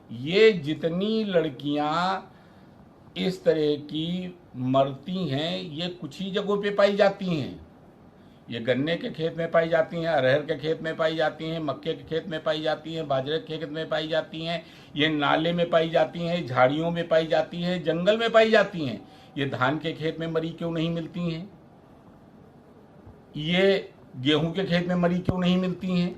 ये जितनी लड़कियां इस तरह की मरती हैं, ये कुछ ही जगहों पे पाई जाती हैं। ये गन्ने के खेत में पाई जाती हैं, अरहर के खेत में पाई जाती हैं, मक्के के खेत में पाई जाती हैं, बाजरे के खेत में पाई जाती हैं, ये नाले में पाई जाती हैं, झाड़ियों में पाई जाती हैं, जंगल में पाई जाती हैं। ये धान के खेत में मरी क्यों नहीं मिलती हैं? ये गेहूं के खेत में मरी क्यों नहीं मिलती हैं?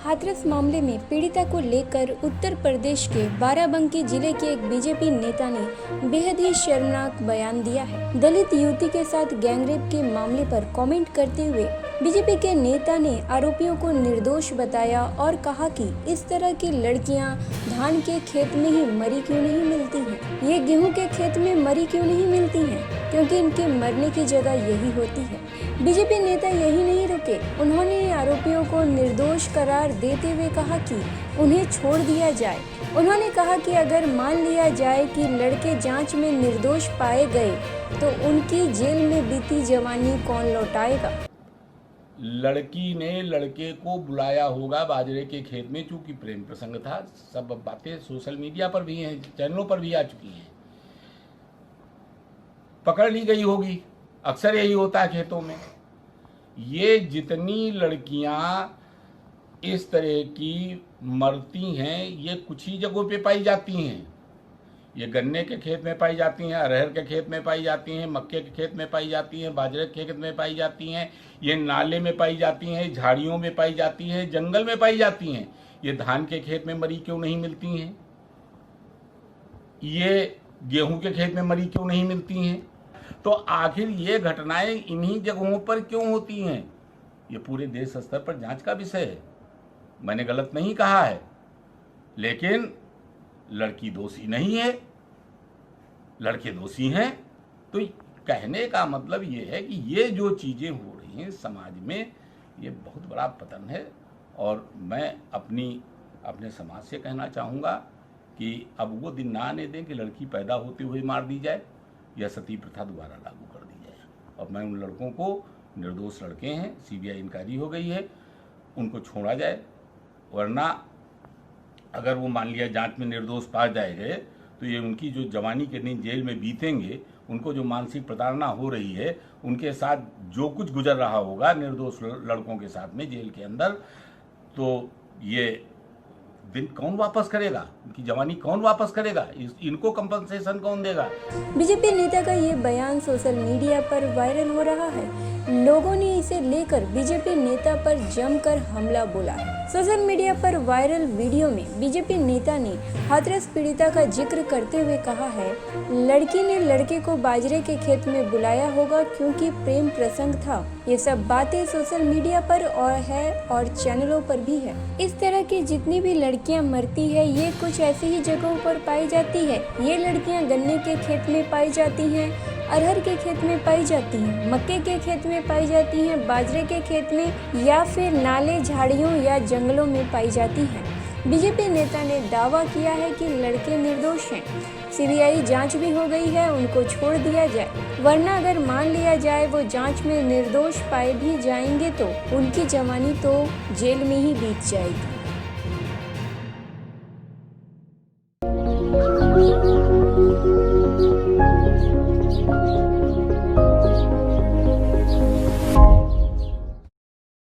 हाथरस मामले में पीड़िता को लेकर उत्तर प्रदेश के बाराबंकी जिले के एक बीजेपी नेता ने बेहद ही शर्मनाक बयान दिया है। दलित युवती के साथ गैंगरेप के मामले पर कमेंट करते हुए बीजेपी के नेता ने आरोपियों को निर्दोष बताया और कहा कि इस तरह की लड़कियां धान के खेत में ही मरी क्यों नहीं मिलती हैं। ये गेहूं के खेत में मरी क्यों नहीं मिलती हैं, क्योंकि इनके मरने की जगह यही होती है। बीजेपी नेता यही नहीं रुके, उन्होंने आरोपियों को निर्दोष करार देते हुए कहा कि उन्हें छोड़ दिया जाए। उन्होंने कहा कि अगर मान लिया जाए कि लड़के जांच में निर्दोष पाए गए तो उनकी जेल में बीती जवानी कौन लौटाएगा। लड़की ने लड़के को बुलाया होगा बाजरे के खेत में, चूंकि प्रेम प्रसंग था। सब बातें सोशल मीडिया पर भी हैं, चैनलों पर भी आ चुकी हैं। पकड़ ली गई होगी, अक्सर यही होता है खेतों में। ये जितनी लड़कियां इस तरह की मरती हैं, ये कुछ ही जगहों पे पाई जाती हैं। ये गन्ने के खेत में पाई जाती हैं, अरहर के खेत में पाई जाती हैं, मक्के के खेत में पाई जाती हैं, बाजरे के खेत में पाई जाती हैं, ये नाले में पाई जाती हैं, झाड़ियों में पाई जाती हैं, जंगल में पाई जाती हैं। ये धान के खेत में मरी क्यों नहीं मिलती हैं? ये गेहूं के खेत में मरी क्यों नहीं मिलती हैं? तो आखिर ये घटनाएं इन्हीं जगहों पर क्यों होती हैं? ये पूरे देश स्तर पर जांच का विषय है। मैंने गलत नहीं कहा है, लेकिन लड़की दोषी नहीं है, लड़के दोषी हैं। तो कहने का मतलब ये है कि ये जो चीजें हो रही हैं समाज में, ये बहुत बड़ा पतन है। और मैं अपने समाज से कहना चाहूँगा कि अब वो दिन ना आने दें कि लड़की पैदा होते हुए मार दी जाए या सती प्रथा दोबारा लागू कर दी जाए। और मैं उन लड़कों को, निर्दोष लड़के हैं, सीबीआई इंक्वायरी हो गई है, उनको छोड़ा जाए। वरना अगर वो मान लिया जांच में निर्दोष पाए जाएंगे तो ये उनकी जो जवानी के दिन जेल में बीतेंगे, उनको जो मानसिक प्रताड़ना हो रही है, उनके साथ जो कुछ गुजर रहा होगा निर्दोष लड़कों के साथ में जेल के अंदर, तो ये दिन कौन वापस करेगा? उनकी जवानी कौन वापस करेगा? इनको कंपनसेशन कौन देगा? बीजेपी नेता का ये बयान सोशल मीडिया पर वायरल हो रहा है। लोगों ने इसे लेकर बीजेपी नेता पर जमकर हमला बोला है। सोशल मीडिया पर वायरल वीडियो में बीजेपी नेता ने हाथरस पीड़िता का जिक्र करते हुए कहा है, लड़की ने लड़के को बाजरे के खेत में बुलाया होगा क्योंकि प्रेम प्रसंग था। ये सब बातें सोशल मीडिया पर और चैनलों पर भी है। इस तरह की जितनी भी लड़कियां मरती है, ये कुछ ऐसी ही जगहों पर पाई जाती है। ये लड़कियां गन्ने के खेत में पाई जाती हैं, अरहर के खेत में पाई जाती हैं, मक्के के खेत में पाई जाती हैं, बाजरे के खेत में या फिर नाले, झाड़ियों या जंगलों में पाई जाती हैं। बीजेपी नेता ने दावा किया है कि लड़के निर्दोष हैं। सीबीआई जांच भी हो गई है, उनको छोड़ दिया जाए। वरना अगर मान लिया जाए वो जांच में निर्दोष पाए भी जाएंगे तो उनकी जवानी तो जेल में ही बीत जाएगी। Thank you.